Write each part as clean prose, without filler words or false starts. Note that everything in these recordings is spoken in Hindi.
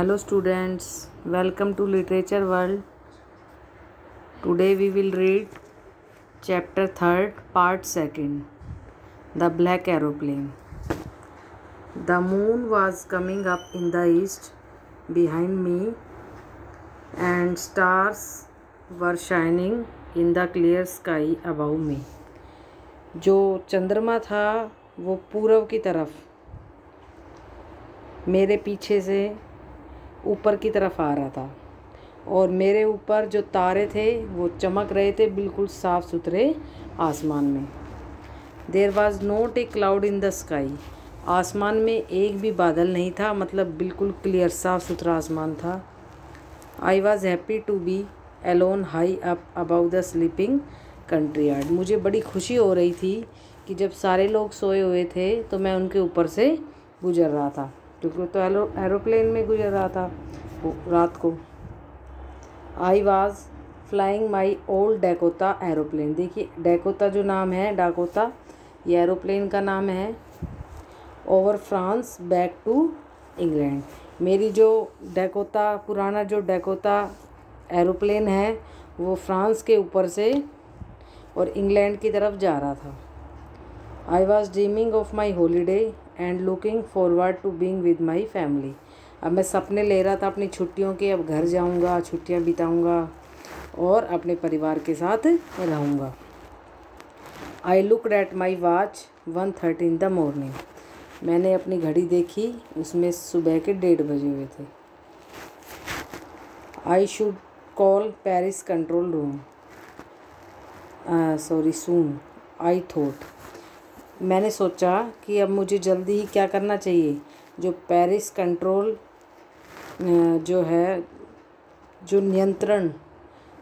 Hello students, welcome to Literature World. Today we will read chapter 3rd, part 2nd, The Black Aeroplane. The moon was coming up in the east behind me and stars were shining in the clear sky above me. जो चंद्रमा था वो पूरब की तरफ मेरे पीछे से ऊपर की तरफ आ रहा था और मेरे ऊपर जो तारे थे वो चमक रहे थे बिल्कुल साफ़ सुथरे आसमान में। There was not a cloud in the sky, आसमान में एक भी बादल नहीं था, मतलब बिल्कुल क्लियर साफ़ सुथरा आसमान था। I was happy to be alone high up above the sleeping country yard. मुझे बड़ी खुशी हो रही थी कि जब सारे लोग सोए हुए थे तो मैं उनके ऊपर से गुजर रहा था, क्योंकि तो एरोप्लेन में गुजर रहा था रात को। I was flying my old Dakota aeroplane. देखिए डैकोटा जो नाम है, डाकोटा ये एरोप्लेन का नाम है। Over France back to England. मेरी जो डैकोटा, पुराना जो डैकोटा एरोप्लेन है वो फ्रांस के ऊपर से और इंग्लैंड की तरफ जा रहा था। I was dreaming of my holiday and looking forward to being with my family. अब मैं सपने ले रहा था अपनी छुट्टियों के, अब घर जाऊंगा, छुट्टियां बिताऊंगा और अपने परिवार के साथ रहूंगा। I looked at my watch 1:30 in the morning. मैंने अपनी घड़ी देखी, उसमें सुबह के 1:30 बजे हुए थे। I should call Paris control room soon I thought. मैंने सोचा कि अब मुझे जल्दी ही क्या करना चाहिए, जो पेरिस कंट्रोल जो है, जो नियंत्रण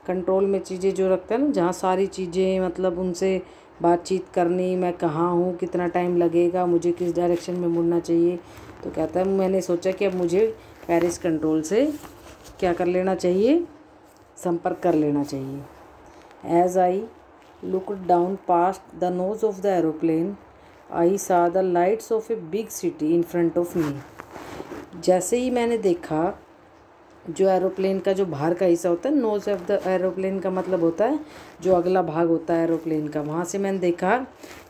कंट्रोल में चीज़ें जो रखते हैं ना, जहाँ सारी चीज़ें मतलब उनसे बातचीत करनी, मैं कहाँ हूँ, कितना टाइम लगेगा, मुझे किस डायरेक्शन में मुड़ना चाहिए। तो कहता है मैंने सोचा कि अब मुझे पेरिस कंट्रोल से क्या कर लेना चाहिए, संपर्क कर लेना चाहिए। As I looked down past the nose of the aeroplane, I saw the lights of a big city in front of me. जैसे ही मैंने देखा, जो एरोप्लेन का जो बाहर का हिस्सा होता है, नोज ऑफ द एरोप्लेन का मतलब होता है जो अगला भाग होता है एरोप्लेन का, वहाँ से मैंने देखा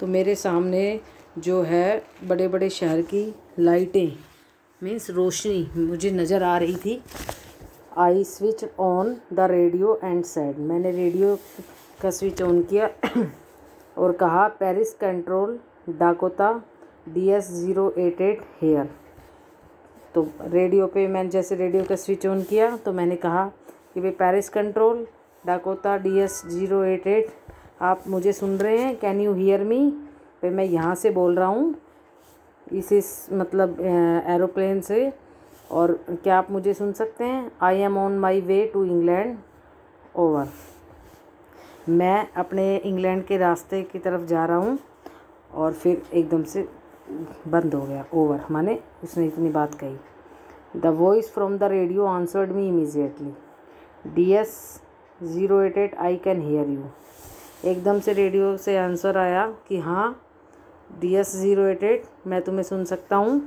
तो मेरे सामने जो है बड़े बड़े शहर की लाइटें मीन्स रोशनी मुझे नज़र आ रही थी। I switch on the radio and said. मैंने रेडियो का स्विच ऑन किया और कहा Paris control Dakota DS-088 here. तो रेडियो पे मैंने जैसे रेडियो का स्विच ऑन किया तो मैंने कहा कि भाई पेरिस कंट्रोल डाकोटा DS-088 आप मुझे सुन रहे हैं, कैन यू हियर मी। भाई मैं यहाँ से बोल रहा हूँ इस मतलब एरोप्लेन से, और क्या आप मुझे सुन सकते हैं। I am on my way to England over. मैं अपने इंग्लैंड के रास्ते की तरफ जा रहा हूँ। और फिर एकदम से बंद हो गया, ओवर माने उसने इतनी बात कही। The voice from the radio answered me immediately, DS-088 I can hear you. एकदम से रेडियो से आंसर आया कि हाँ DS-088 मैं तुम्हें सुन सकता हूँ।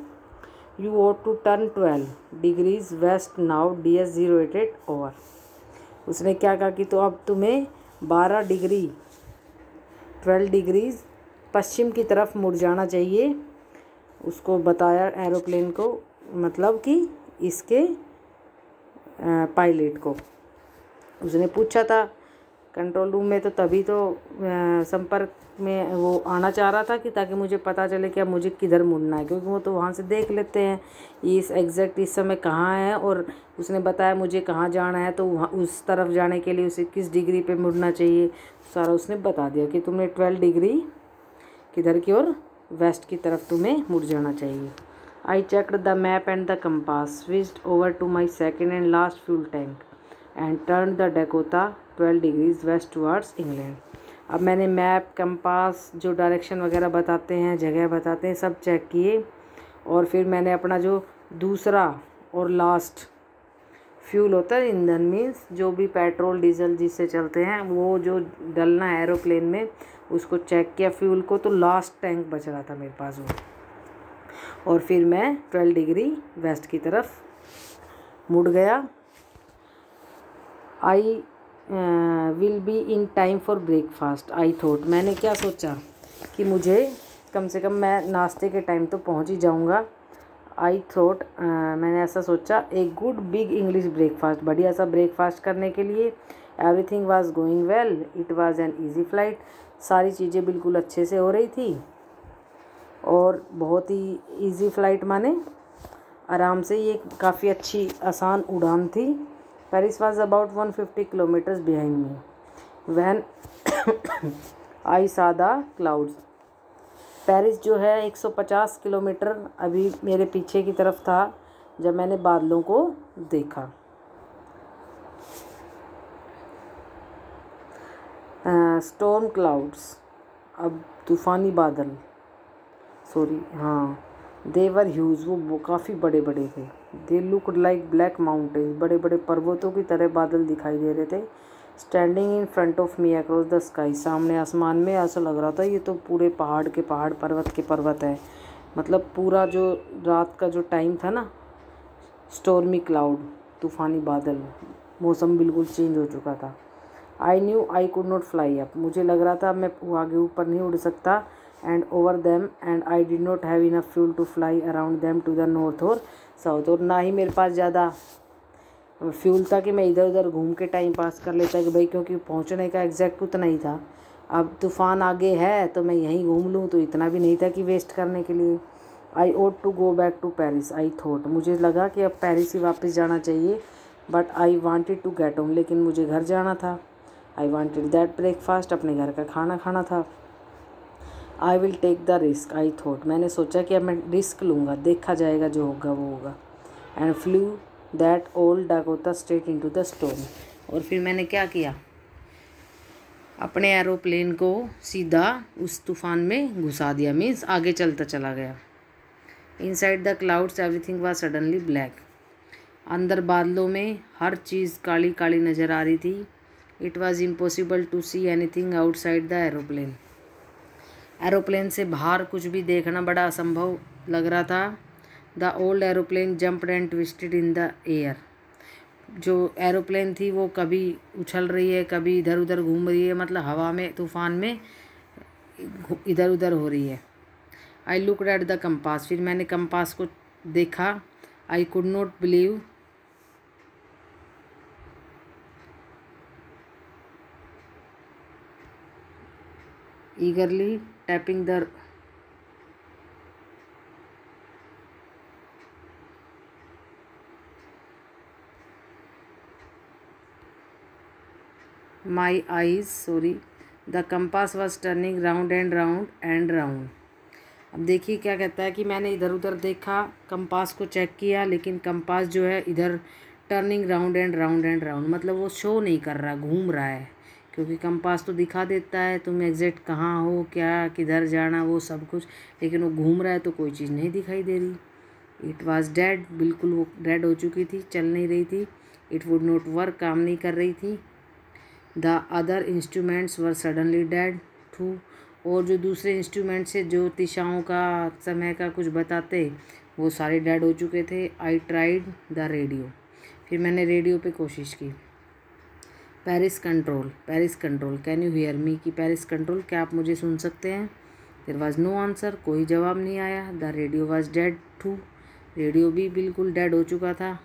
You want to turn 12 degrees west now DS-088 over. उसने क्या कहा कि तो अब तुम्हें 12 डिग्रीज पश्चिम की तरफ मुड़ जाना चाहिए। उसको बताया एरोप्लेन को, मतलब कि इसके पायलट को। उसने पूछा था कंट्रोल रूम में, तो तभी तो संपर्क में वो आना चाह रहा था कि ताकि मुझे पता चले कि अब मुझे किधर मुड़ना है, क्योंकि वो तो वहाँ से देख लेते हैं इस एग्जैक्ट इस समय कहाँ है। और उसने बताया मुझे कहाँ जाना है, तो वहाँ उस तरफ जाने के लिए उसे किस डिग्री पे मुड़ना चाहिए, सारा उसने बता दिया कि तुमने 12 डिग्री किधर की ओर, वेस्ट की तरफ तुम्हें मुड़ जाना चाहिए। I checked the map and the compass, switched over to my second and last fuel tank and turn the Dakota 12 degrees west towards England. अब मैंने मैप, कंपास, जो डायरेक्शन वगैरह बताते हैं, जगह बताते हैं, सब चेक किए। और फिर मैंने अपना जो दूसरा और लास्ट फ्यूल होता है, ईंधन मीन्स जो भी पेट्रोल डीजल जिससे चलते हैं, वो जो डलना है एरोप्लेन में, उसको चेक किया फ्यूल को, तो लास्ट टैंक बच रहा था मेरे पास वो। और फिर मैं 12 डिग्री वेस्ट की तरफ मुड़ गया। I will be in time for breakfast I thought, मैंने क्या सोचा कि मुझे कम से कम मैं नाश्ते के टाइम तो पहुंच ही जाऊंगा। आई थॉट, मैंने ऐसा सोचा, a good big English breakfast, बढ़िया सा ब्रेकफास्ट करने के लिए। Everything was going well, it was an easy flight, सारी चीज़ें बिल्कुल अच्छे से हो रही थी और बहुत ही ईजी फ्लाइट माने आराम से, ये काफ़ी अच्छी आसान उड़ान थी। Paris was about 150 kilometres behind me when I सा द क्लाउड्स, पेरिस जो है 150 किलोमीटर अभी मेरे पीछे की तरफ था जब मैंने बादलों को देखा। स्टॉर्म क्लाउड्स, अब तूफ़ानी बादल, सॉरी हाँ, दे वर ह्यूज, वो काफ़ी बड़े बड़े थे। They looked like black mountains, बड़े बड़े पर्वतों की तरह बादल दिखाई दे रहे थे। Standing in front of me across the sky, सामने आसमान में ऐसा लग रहा था ये तो पूरे पहाड़ के पहाड़, पर्वत के पर्वत है। मतलब पूरा जो रात का जो टाइम था ना, स्टॉर्मी क्लाउड, तूफ़ानी बादल, मौसम बिल्कुल चेंज हो चुका था। I knew I could not fly up, मुझे लग रहा था मैं आगे ऊपर नहीं उड़ सकता। And over them, and I did not have enough fuel to fly around them to the north or south, और ना ही मेरे पास ज़्यादा फ्यूल था कि मैं इधर उधर घूम के टाइम पास कर लेता कि भाई, क्योंकि पहुंचने का एग्जैक्ट उतना ही था। अब तूफ़ान आगे है तो मैं यहीं घूम लूँ, तो इतना भी नहीं था कि वेस्ट करने के लिए। I ought to go back to Paris I thought, मुझे लगा कि अब पेरिस ही वापस जाना चाहिए। But I wanted to get home, लेकिन मुझे घर जाना था। आई वांटेड दैट ब्रेकफास्ट, अपने घर का खाना खाना था। I will take the risk I thought, मैंने सोचा कि अब मैं रिस्क लूँगा, देखा जाएगा, जो होगा वो होगा। And flu that old Dakota straight into the storm, और फिर मैंने क्या किया, अपने एरोप्लेन को सीधा उस तूफ़ान में घुसा दिया, मीन्स आगे चलता चला गया। Inside the clouds everything was suddenly black, अंदर बादलों में हर चीज़ काली काली नज़र आ रही थी। It was impossible to see anything outside the aeroplane, aeroplane से बाहर कुछ भी देखना बड़ा असंभव लग रहा था। The old aeroplane jumped and twisted in the air, जो एरोप्लेन थी वो कभी उछल रही है, कभी इधर उधर घूम रही है, मतलब हवा में, तूफ़ान में इधर उधर हो रही है। I looked at the compass, फिर मैंने कंपास को देखा। आई could not believe eagerly tapping the my eyes, sorry, the compass was turning round and round and round। अब देखिए क्या कहता है कि मैंने इधर उधर देखा, कंपास को चेक किया, लेकिन कंपास जो है इधर turning round and round and round, मतलब वो शो नहीं कर रहा, घूम रहा है। क्योंकि कंपास तो दिखा देता है तुम एग्जैक्ट कहाँ हो, क्या किधर जाना, वो सब कुछ, लेकिन वो घूम रहा है तो कोई चीज़ नहीं दिखाई दे रही। इट वाज डेड, बिल्कुल वो डेड हो चुकी थी, चल नहीं रही थी। इट वुड नॉट वर्क, काम नहीं कर रही थी। The other instruments were suddenly dead too, और जो दूसरे इंस्ट्रूमेंट से जो दिशाओं का, समय का कुछ बताते, वो सारे डेड हो चुके थे। आई ट्राइड द रेडियो, फिर मैंने रेडियो पे कोशिश की। Paris control, Paris control, can you hear me, कि पेरिस कंट्रोल, क्या आप मुझे सुन सकते हैं। देयर वाज नो आंसर, कोई जवाब नहीं आया। The radio was dead too, radio भी बिल्कुल डेड हो चुका था।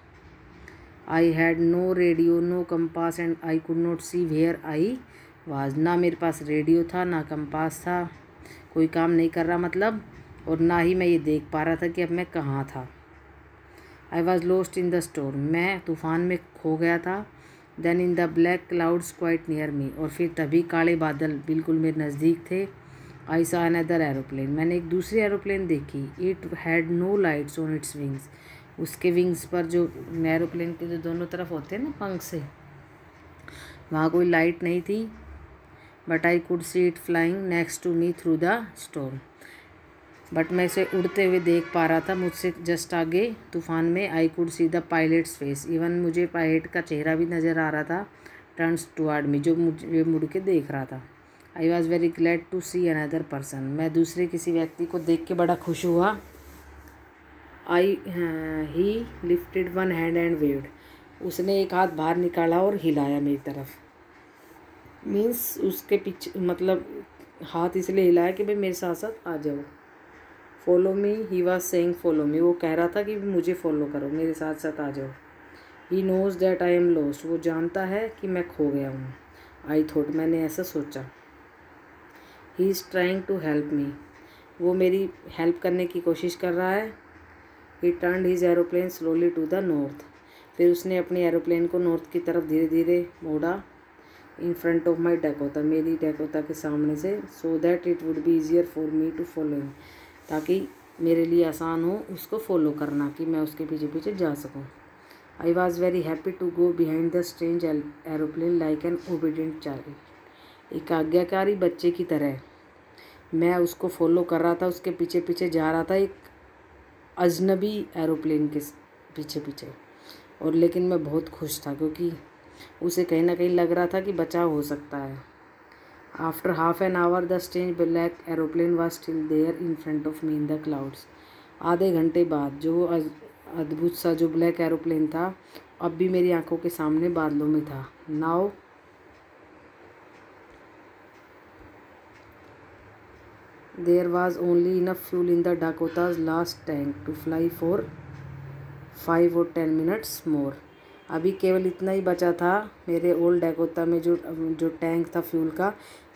I had no radio, no compass, and I could not see where I was, ना मेरे पास रेडियो था, ना कंपास था, कोई काम नहीं कर रहा मतलब, और ना ही मैं ये देख पा रहा था कि अब मैं कहाँ था। I was lost in the storm, मैं तूफ़ान में खो गया था। Then in the black clouds quite near me, और फिर तभी काले बादल बिल्कुल मेरे नज़दीक थे। आई सॉ अनदर एरोप्लेन, मैंने एक दूसरी एरोप्लेन देखी। It had no lights on its wings, उसके विंग्स पर, जो एरोप्लेन के जो दोनों तरफ होते हैं ना पंख से, वहाँ कोई लाइट नहीं थी। But I could see it flying next to me through the storm, but मैं इसे उड़ते हुए देख पा रहा था मुझसे जस्ट आगे तूफ़ान में। आई could see the pilots face, even मुझे पायलट का चेहरा भी नज़र आ रहा था, टर्न्स टुवर्ड मी, जो मुझे मुड़ के देख रहा था। I was very glad to see another person, मैं दूसरे किसी व्यक्ति को देख के बड़ा खुश हुआ। ही lifted one hand and waived. उसने एक हाथ बाहर निकाला और हिलाया मेरी तरफ। मीन्स उसके पीछे मतलब हाथ इसलिए हिलाया कि भाई मेरे साथ साथ आ जाओ। Follow me, he was saying follow me. वो कह रहा था कि मुझे फॉलो करो, मेरे साथ साथ आ जाओ। He knows that I am lost. वो जानता है कि मैं खो गया हूँ। आई थॉट, मैंने ऐसा सोचा। He is trying to help me. वो मेरी हेल्प करने की कोशिश कर रहा है। He turned his aeroplane slowly to the north. फिर उसने अपने एरोप्लेन को नॉर्थ की तरफ धीरे धीरे मोड़ा। इन फ्रंट ऑफ माई डैकोटा, मेरी डैकोटा के सामने से। So that it would be easier for me to follow him, ताकि मेरे लिए आसान हो उसको फॉलो करना, कि मैं उसके पीछे पीछे जा सकूं। I was very happy to go behind the strange aeroplane like an obedient child. एक आज्ञाकारी बच्चे की तरह मैं उसको फॉलो कर रहा था, उसके पीछे पीछे जा रहा था, एक अजनबी एरोप्लेन के पीछे पीछे। और लेकिन मैं बहुत खुश था, क्योंकि उसे कहीं ना कहीं लग रहा था कि बचाव हो सकता है। After half an hour the strange black aeroplane was still there in front of me in the clouds. आधे घंटे बाद जो अद्भुत सा जो ब्लैक एरोप्लेन था अब भी मेरी आंखों के सामने बादलों में था। Now there was only enough fuel in the Dakota's last tank to fly for 5 or 10 minutes more. अभी केवल इतना ही बचा था मेरे ओल्ड डैकोटा में जो टैंक था फ्यूल का,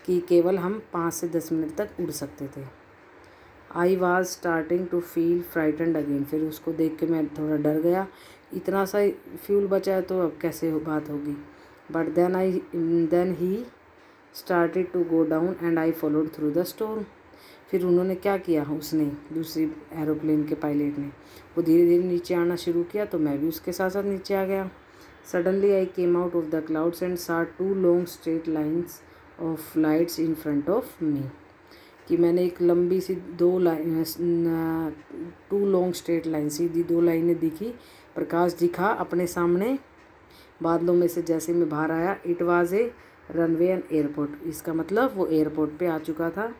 कि केवल हम 5 से 10 मिनट तक उड़ सकते थे। I was starting to feel frightened again. फिर उसको देख के मैं थोड़ा डर गया, इतना सा फ्यूल बचा है तो अब कैसे बात होगी। But then he started to go down and I followed through the storm. फिर उन्होंने क्या किया, उसने दूसरी एरोप्लेन के पायलट ने, वो धीरे धीरे नीचे आना शुरू किया, तो मैं भी उसके साथ साथ नीचे आ गया। Suddenly I came out of the clouds and saw 2 long straight lines of lights in front of मी। कि मैंने एक लंबी सी 2 लॉन्ग स्ट्रेट लाइन, सीधी 2 लाइनें दिखी, प्रकाश दिखा अपने सामने बादलों में से जैसे मैं बाहर आया। It was a runway and airport. इसका मतलब वो एयरपोर्ट पे आ चुका था।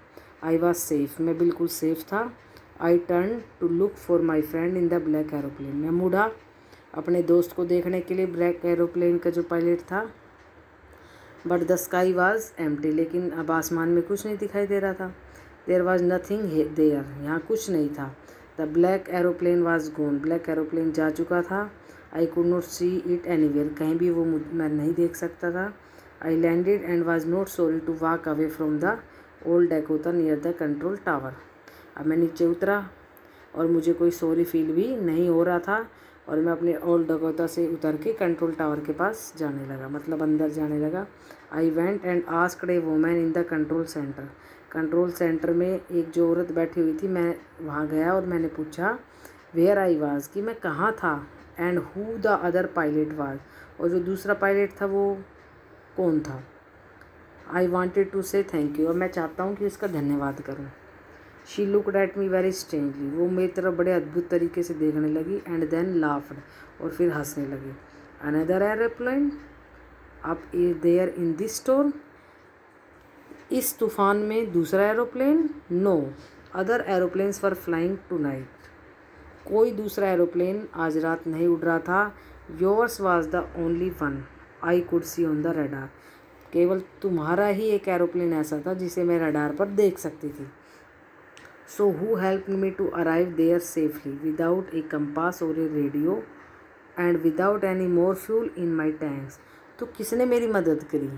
आई वॉज सेफ, मैं बिल्कुल सेफ था। I turn to look for my friend in the black aeroplane. मैं मुड़ा अपने दोस्त को देखने के लिए, ब्लैक एरोप्लेन का जो पायलट था। But the sky was empty. लेकिन अब आसमान में कुछ नहीं दिखाई दे रहा था। देयर वाज नथिंग देयर, यहाँ कुछ नहीं था। The black aeroplane was gone. Black aeroplane जा चुका था। I could not see it anywhere, कहीं भी वो मैं नहीं देख सकता था। I landed and was not sorry to walk away from the old Dakota near the control tower. अब मैं नीचे उतरा और मुझे कोई सॉरी फील भी नहीं हो रहा था, और मैं अपने ओल्ड डैकोटा से उतर के कंट्रोल टावर के पास जाने लगा, मतलब अंदर जाने लगा। I went and asked a woman in the control centre. Control centre में एक जो औरत बैठी हुई थी, मैं वहाँ गया और मैंने पूछा वेयर आई वाज, कि मैं कहाँ था, and who the other pilot was, और जो दूसरा पायलट था वो कौन था। आई वॉन्टेड टू से थैंक यू, और मैं चाहता हूँ कि उसका धन्यवाद करूँ। She looked at me very strangely. वो मेरी तरफ बड़े अद्भुत तरीके से देखने लगी। एंड देन लाफ्ड, और फिर हंसने लगी। Another aeroplane up there in this storm. इस तूफान में दूसरा aeroplane? No, other aeroplanes were flying tonight. कोई दूसरा एरोप्लेन आज रात नहीं उड़ रहा था। Yours was the only one I could see on the radar. केवल तुम्हारा ही एक एरोप्लेन ऐसा था जिसे मैं रडार पर देख सकती थी। So who help me to arrive there safely without a compass और a radio and without any more fuel in my tanks. तो किसने मेरी मदद करी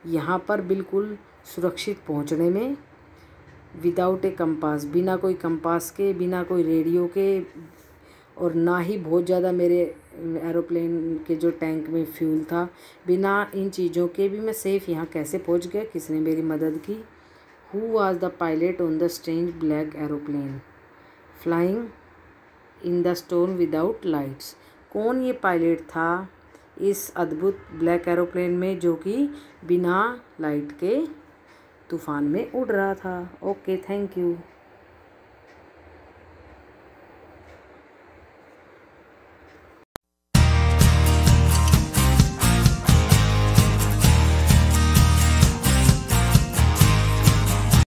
यहाँ पर बिल्कुल सुरक्षित पहुँचने में, विदाउट ए कंपास, बिना कोई कंपास के, बिना कोई रेडियो के, और ना ही बहुत ज़्यादा मेरे एरोप्लेन के जो टैंक में फ्यूल था। बिना इन चीज़ों के भी मैं सेफ़ यहाँ कैसे पहुँच गया, किसने मेरी मदद की। Who was the pilot on the strange black aeroplane flying in the storm without lights. कौन ये पायलट था इस अद्भुत ब्लैक एरोप्लेन में जो कि बिना लाइट के तूफ़ान में उड़ रहा था। Okay, thank you.